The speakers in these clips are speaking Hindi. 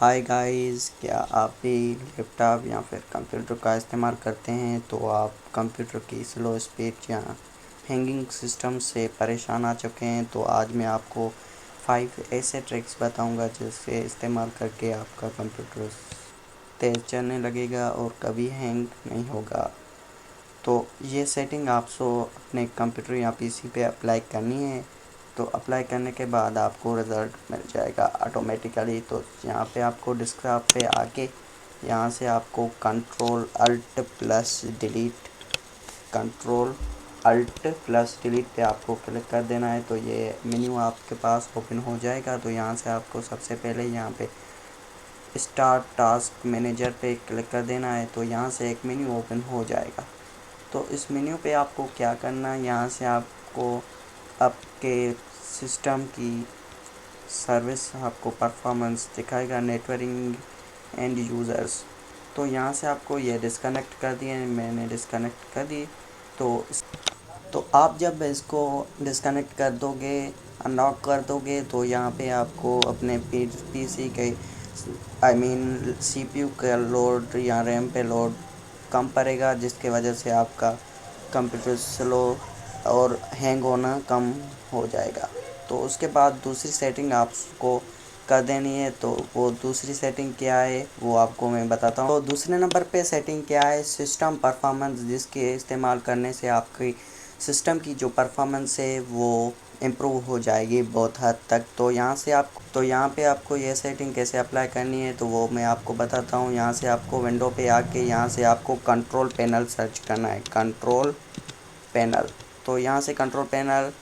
हाय गाइस, क्या आप भी लैपटॉप या फिर कंप्यूटर का इस्तेमाल करते हैं तो आप कंप्यूटर की स्लो स्पीड या हैंगिंग सिस्टम से परेशान आ चुके हैं। तो आज मैं आपको 5 ऐसे ट्रिक्स बताऊंगा जिससे इस्तेमाल करके आपका कंप्यूटर तेज़ चलने लगेगा और कभी हैंग नहीं होगा। तो ये सेटिंग आपको अपने कंप्यूटर या पीसी पे अप्लाई करनी है। तो अप्लाई करने के बाद आपको रिज़ल्ट मिल जाएगा ऑटोमेटिकली। तो यहाँ पे आपको डेस्कटॉप पे आके यहाँ से आपको कंट्रोल अल्ट प्लस डिलीट पे आपको क्लिक कर देना है। तो ये मेन्यू आपके पास ओपन हो जाएगा। तो यहाँ से आपको सबसे पहले यहाँ पे स्टार्ट टास्क मैनेजर पे क्लिक कर देना है। तो यहाँ से एक मेन्यू ओपन हो जाएगा। तो इस मेन्यू पे आपको क्या करना है, यहाँ से आपको आपके सिस्टम की सर्विस आपको परफॉर्मेंस दिखाएगा, नेटवर्किंग एंड यूज़र्स। तो यहाँ से आपको ये डिस्कनेक्ट कर दिए, मैंने डिस्कनेक्ट कर दी। तो आप जब इसको डिस्कनेक्ट कर दोगे, अनलॉक कर दोगे, तो यहाँ पे आपको अपने पीसी के सीपीयू का लोड या रैम पे लोड कम पड़ेगा, जिसके वजह से आपका कंप्यूटर स्लो और हैंग होना कम हो जाएगा। तो उसके बाद दूसरी सेटिंग आपको कर देनी है। तो वो दूसरी सेटिंग क्या है वो आपको मैं बताता हूँ। तो दूसरे नंबर पे सेटिंग क्या है, सिस्टम परफॉर्मेंस, जिसके इस्तेमाल करने से आपकी सिस्टम की जो परफॉर्मेंस है वो इम्प्रूव हो जाएगी बहुत हद तक। तो यहाँ पे आपको ये सेटिंग कैसे अप्लाई करनी है तो वो मैं आपको बताता हूँ। यहाँ से आपको विंडो पे आके यहाँ से आपको कंट्रोल पैनल सर्च करना है, कंट्रोल पैनल। तो यहाँ से कंट्रोल पैनल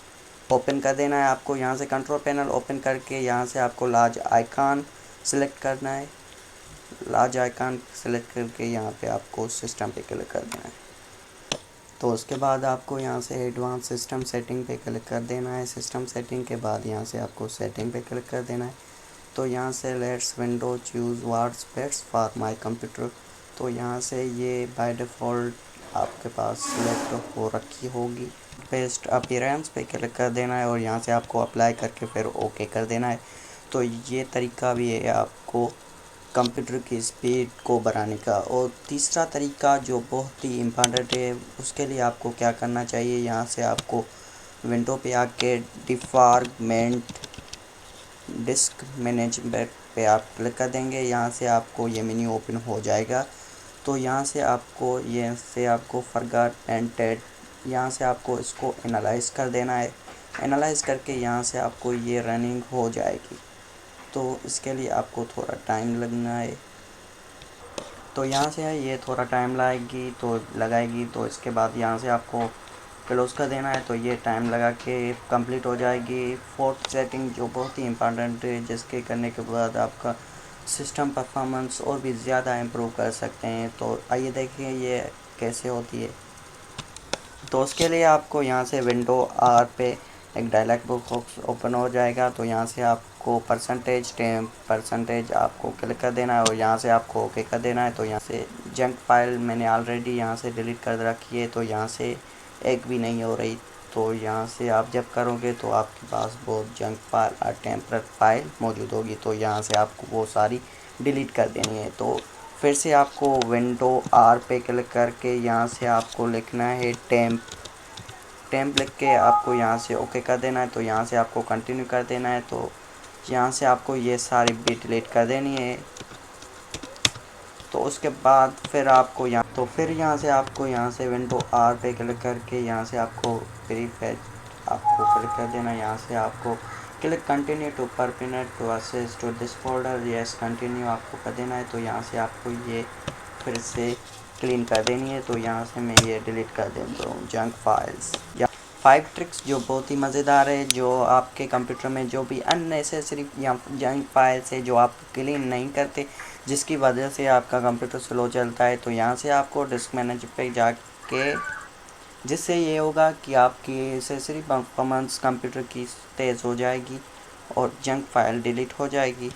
ओपन कर देना है आपको। यहाँ से कंट्रोल पैनल ओपन करके यहाँ से आपको लार्ज आइकॉन सेलेक्ट करना है। लार्ज आइकॉन सेलेक्ट करके यहाँ पे आपको सिस्टम पे क्लिक कर देना है। तो उसके बाद आपको यहाँ से एडवांस सिस्टम सेटिंग पे क्लिक कर देना है। सिस्टम सेटिंग के बाद यहाँ से आपको सेटिंग पे क्लिक कर देना है। तो यहाँ से let's window choose what's best for my computer. तो यहाँ से ये बाय डिफ़ॉल्ट आपके पास सिलेक्ट हो रखी होगी। बेस्ट अपीयरेंस पे क्लिक कर देना है और यहाँ से आपको अप्लाई करके फिर ओके कर देना है। तो ये तरीका भी है आपको कंप्यूटर की स्पीड को बढ़ाने का। और तीसरा तरीका जो बहुत ही इम्पोर्टेंट है, उसके लिए आपको क्या करना चाहिए, यहाँ से आपको विंडो पे आके डिपार्टमेंट डिस्क मैनेजमेंट पे आप क्लिक कर देंगे। यहाँ से आपको ये मेन्यू ओपन हो जाएगा। तो यहाँ से आपको फॉरगॉट एंड टेड, यहाँ से आपको इसको एनालाइज़ कर देना है। एनालाइज़ करके यहाँ से आपको ये रनिंग हो जाएगी। तो इसके लिए आपको थोड़ा टाइम लगना है। तो यहाँ से ये थोड़ा टाइम लगाएगी। तो इसके बाद यहाँ से आपको क्लोज़ कर देना है। तो ये टाइम लगा के कंप्लीट हो जाएगी। फोर्थ सेटिंग जो बहुत ही इम्पोर्टेंट है, जिसके करने के बाद आपका सिस्टम परफॉर्मेंस और भी ज़्यादा इम्प्रूव कर सकते हैं। तो आइए देखिए ये कैसे होती है। तो उसके लिए आपको यहाँ से विंडो आर पे एक डायलॉग बॉक्स ओपन हो जाएगा। तो यहाँ से आपको परसेंटेज आपको क्लिक कर देना है और यहाँ से आपको ओके कर देना है। तो यहाँ से जंक फाइल मैंने ऑलरेडी यहाँ से डिलीट कर रखी है, तो यहाँ से एक भी नहीं हो रही। तो यहाँ से आप जब करोगे तो आपके पास बहुत जंक फाइल और टेम्पररी फाइल मौजूद होगी। तो यहाँ से आपको वो सारी डिलीट कर देनी है। तो फिर से आपको विंडो आर पे क्लिक करके यहाँ से आपको लिखना है टेम्प लिख के आपको यहाँ से ओके कर देना है। तो यहाँ से आपको कंटिन्यू कर देना है। तो यहाँ से आपको ये सारी भी डिलीट कर देनी है। तो उसके बाद फिर यहाँ से आपको यहाँ से विंडो आर पे क्लिक करके यहाँ से आपको प्रीफेच आपको क्लिक कर देना है। यहाँ से आपको click continue to permanent to access to this folder, yes continue आपको कर देना है। तो यहाँ से आपको ये फिर से क्लीन कर देनी है। तो यहाँ से मैं ये डिलीट कर देता हूँ जंक फाइल्स। या 5 ट्रिक्स जो बहुत ही मज़ेदार है, जो आपके कंप्यूटर में जो भी अननेसेसरी या जंक फाइल्स है जो आप क्लीन नहीं करते, जिसकी वजह से आपका कंप्यूटर स्लो चलता है। तो यहाँ से आपको डिस्क मैनेजर पे जाके, जिससे ये होगा कि आपकी एसेसरी परफॉर्मेंस कंप्यूटर की तेज़ हो जाएगी और जंक फाइल डिलीट हो जाएगी।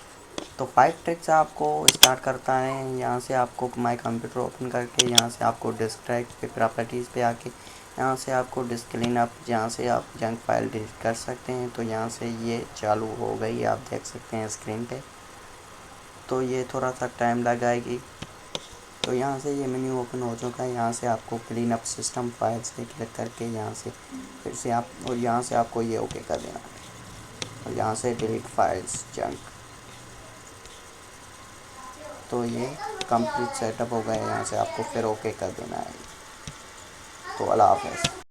तो 5 ट्रिक्स आपको स्टार्ट करता है। यहाँ से आपको माई कंप्यूटर ओपन करके यहाँ से आपको डिस्क ड्राइव पे प्रॉपर्टीज़ पे आके यहाँ से आपको डिस्क क्लीन अप, जहाँ से आप जंक फाइल डिलीट कर सकते हैं। तो यहाँ से ये चालू हो गई, आप देख सकते हैं स्क्रीन पे। तो ये थोड़ा सा टाइम लगाएगी। तो यहाँ से ये मेन्यू ओपन हो चुका है। यहाँ से आपको क्लीन अप सिस्टम फाइल्स पे क्लिक करके यहाँ से फिर से आप और यहाँ से आपको ये ओके कर देना है और यहाँ से डिलीट फाइल्स जंक। तो ये कंप्लीट सेटअप हो गया। यहाँ से आपको फिर ओके कर देना है। तो अल्लाह हाफ़िज़।